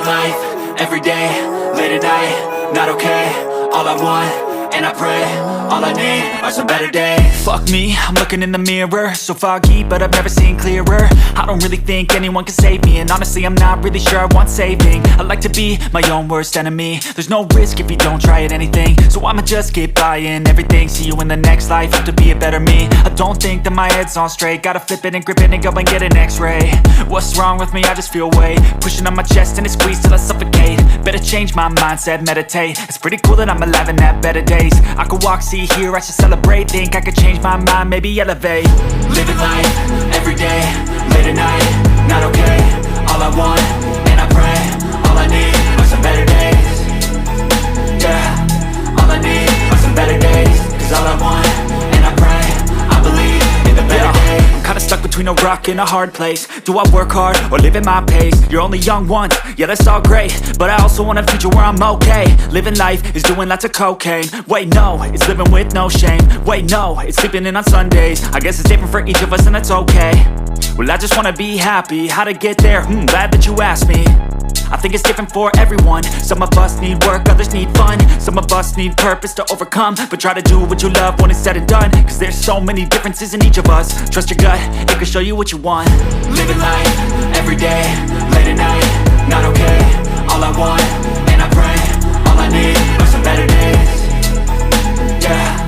life, everyday, late at night, not okay. All I want, and I pray, all I need are some better days. Fuck me, I'm looking in the mirror, so foggy, but I've never seen clearer. I don't really think anyone can save me, and honestly I'm not really sure I want saving. I like to be my own worst enemy. There's no risk if you don't try at anything, so I'ma just keep buying everything. See you in the next life, have to be a better me. I don't think that my head's on straight, gotta flip it and grip it and go and get an x-ray. What's wrong with me? I just feel weight pushing on my chest and it squeezes till I suffocate. Better change my mindset, meditate. It's pretty cool that I'm alive and have better days. I could walk, see, hear, I should celebrate. Think I could change my mind, maybe elevate. Living life, everyday, late at night, not okay. All I want, and I pray, all I need are some better days. Yeah, all I need are some better days. Cause all I want, and I pray, I believe in the better days. I'm kinda stuck between a rock and a hard place. Do I work hard or live at my pace? You're only young once, yeah that's all great, but I also want a future where I'm okay. Living life is doing lots of cocaine. Wait no, it's living with no shame. Wait no, it's sleeping in on Sundays. I guess it's different for each of us and that's okay. Well I just wanna be happy, how to get there? Glad that you asked me. I think it's different for everyone. Some of us need work, others need fun. Some of us need purpose to overcome. But try to do what you love when it's said and done. Cause there's so many differences in each of us. Trust your gut, it can show you what you want. Living life, everyday, late at night, not okay. All I want, and I pray, all I need are some better days. Yeah,